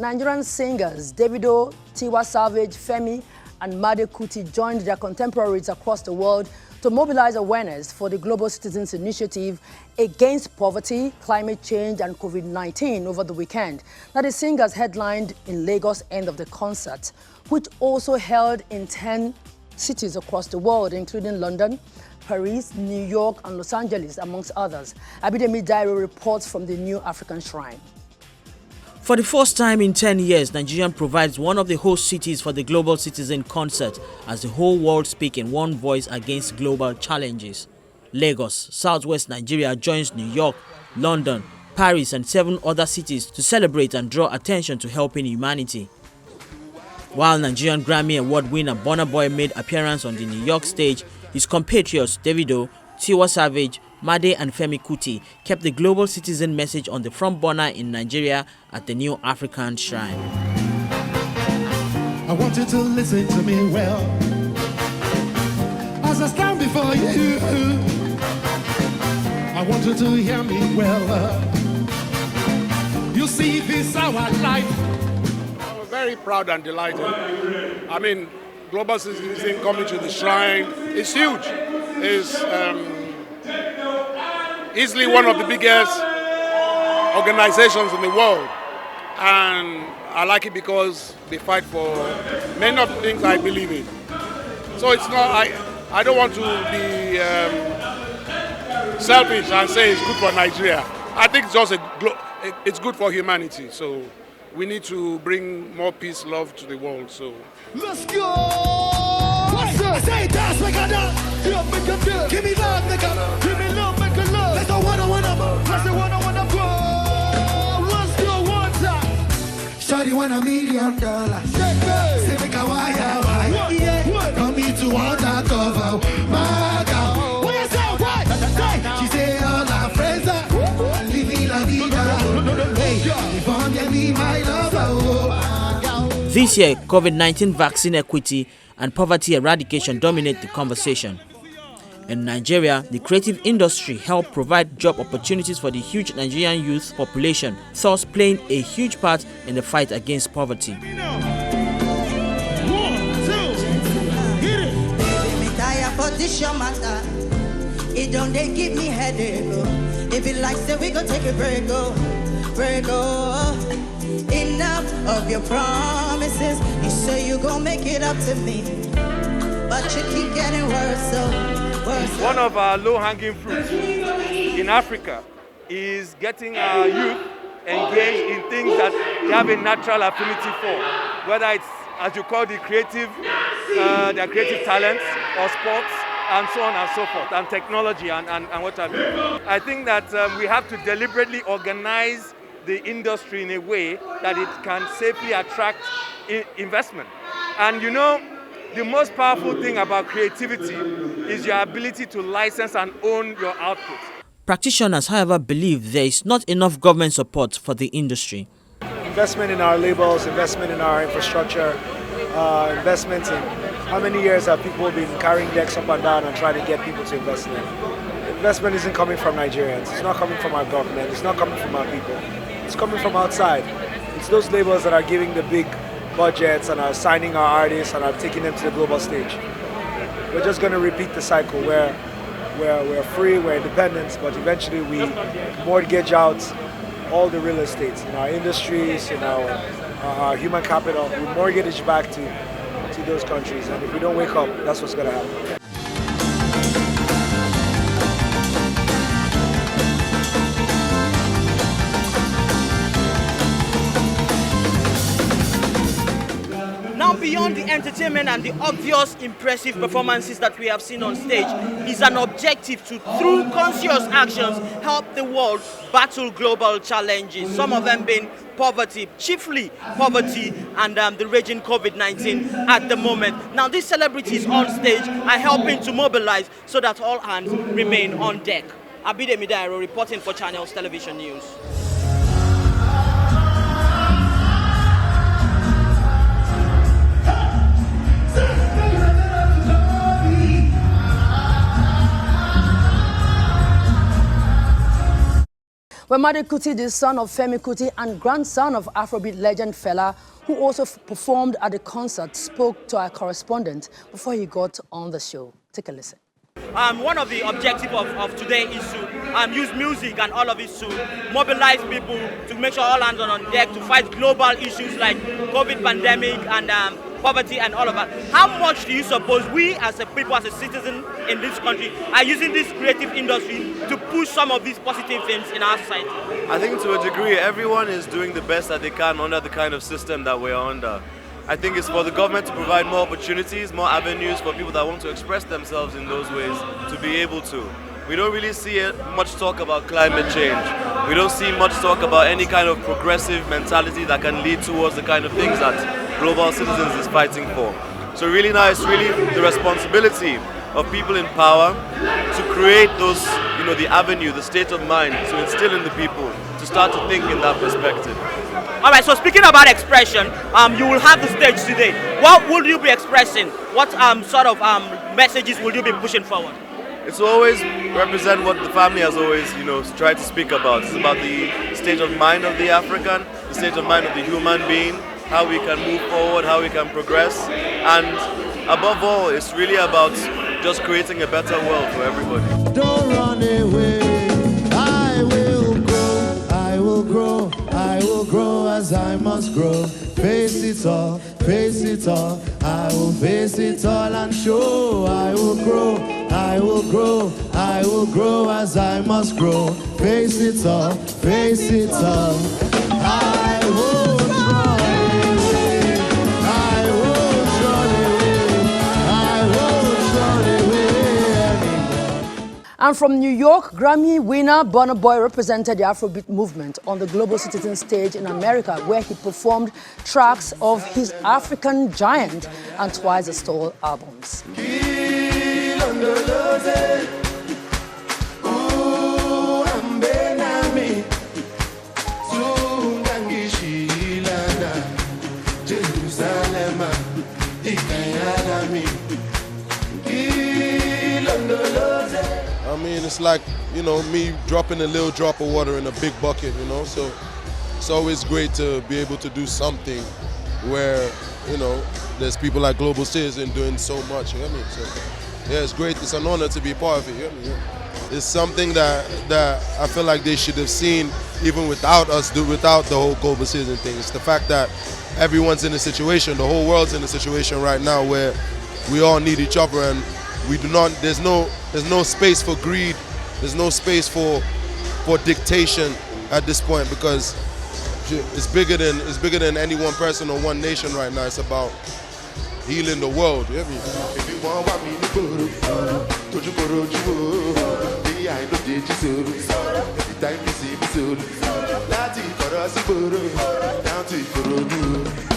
Nigerian singers Davido, Tiwa, Femi, and Kuti joined their contemporaries across the world to mobilize awareness for the Global Citizens Initiative against poverty, climate change, and COVID-19 over the weekend. Now, the singers headlined in Lagos end of the concert, which also held in 10 cities across the world, including London, Paris, New York, and Los Angeles, amongst others. Abidemi Dairo reports from the New African Shrine. For the first time in 10 years, Nigeria provides one of the host cities for the Global Citizen Concert as the whole world speaks in one voice against global challenges. Lagos, southwest Nigeria joins New York, London, Paris and 7 other cities to celebrate and draw attention to helping humanity. While Nigerian Grammy Award winner Burna made appearance on the New York stage, his compatriots Davido, Tiwa Savage, Made and Femi Kuti kept the global citizen message on the front burner in Nigeria at the New African Shrine. I want you to listen to me well as I stand before you. I want you to hear me well. You see, this our life. We're very proud and delighted. I mean, global citizen coming to the shrine is huge. It's easily one of the biggest organizations in the world, and I like it because they fight for many of the things I believe in. So it's not, I don't want to be selfish and say it's good for Nigeria. I think it's just it's good for humanity. So we need to bring more peace, love to the world. So let's go. What's up? I say dance, make a dance. Make a dance. Give me love, make a love. Give me love, make a love. Let's go wanna go. Let's go wanna go. Let's go one time. Shawty want $1 million. Say make a wire. Yeah. Come me to undercover. My girl. What you say? What? She say all our friends are living la vida. Hey, if I'm getting my lover. This year, COVID-19 vaccine equity and poverty eradication dominate the conversation. In Nigeria, the creative industry helped provide job opportunities for the huge Nigerian youth population, thus playing a huge part in the fight against poverty. It don't they give me headache. If it like say we go take a break, enough of your promises. You say you gon' make it up to me, but you keep getting worse. One of our low-hanging fruits in Africa is getting our youth engaged in things that they have a natural affinity for, whether it's, as you call, their creative talents or sports and so on and so forth, and technology and what have you. I think that we have to deliberately organize the industry in a way that it can safely attract investment. And you know, the most powerful thing about creativity is your ability to license and own your output. Practitioners, however, believe there is not enough government support for the industry. Investment in our labels, investment in our infrastructure, investment in how many years have people been carrying decks up and down and trying to get people to invest in them. Investment isn't coming from Nigerians, it's not coming from our government, it's not coming from our people. It's coming from outside. It's those labels that are giving the big budgets and are signing our artists and are taking them to the global stage. We're just going to repeat the cycle where we're free, we're independent, but eventually we mortgage out all the real estate in our industries, in our human capital. We mortgage it back to those countries, and if we don't wake up, that's what's going to happen. Now, beyond the entertainment and the obvious impressive performances that we have seen on stage is an objective to, through conscious actions, help the world battle global challenges, some of them being poverty, chiefly poverty and the raging COVID-19 at the moment. Now, these celebrities on stage are helping to mobilize so that all hands remain on deck. Abidemi Dairo reporting for Channels Television News. Well, Kuti, the son of Femi Kuti and grandson of Afrobeat legend Fela, who also performed at the concert, spoke to our correspondent before he got on the show. Take a listen. One of the objectives of today is to use music and all of it to mobilize people to make sure all hands are on deck to fight global issues like COVID pandemic and poverty and all of that. How much do you suppose we as a people, as a citizen in this country, are using this creative industry to push some of these positive things in our society? I think to a degree everyone is doing the best that they can under the kind of system that we're under. I think it's for the government to provide more opportunities, more avenues for people that want to express themselves in those ways to be able to. We don't really see much talk about climate change. We don't see much talk about any kind of progressive mentality that can lead towards the kind of things that Global Citizens is fighting for. So really now it's really the responsibility of people in power to create those, the avenue, the state of mind to instill in the people to start to think in that perspective. All right, so speaking about expression, you will have the stage today. What will you be expressing? What sort of messages will you be pushing forward? It's always represent what the family has always, tried to speak about. It's about the state of mind of the African, the state of mind of the human being, how we can move forward, how we can progress, and above all, it's really about just creating a better world for everybody. Don't run away. I will grow, I will grow, I will grow as I must grow. Face it all, I will face it all and show. I will grow, I will grow, I will grow as I must grow. Face it all, I will run away, I will run away, I will run away anymore. And from New York, Grammy winner Burna Boy represented the Afrobeat movement on the Global Citizen stage in America, where he performed tracks of his African Giant and Twice as Tall albums. I mean, it's like, me dropping a little drop of water in a big bucket, so it's always great to be able to do something where, there's people like Global Citizen doing so much, you know what I mean? So, yeah, it's great, it's an honor to be part of it, you know what I mean? It's something that I feel like they should have seen even without us, without the whole Global Citizen thing. It's the fact that everyone's in a situation, the whole world's in a situation right now where we all need each other, and there's no space for greed, there's no space for dictation at this point, because it's bigger than any one person or one nation right now. It's about healing the world. You hear me? Down to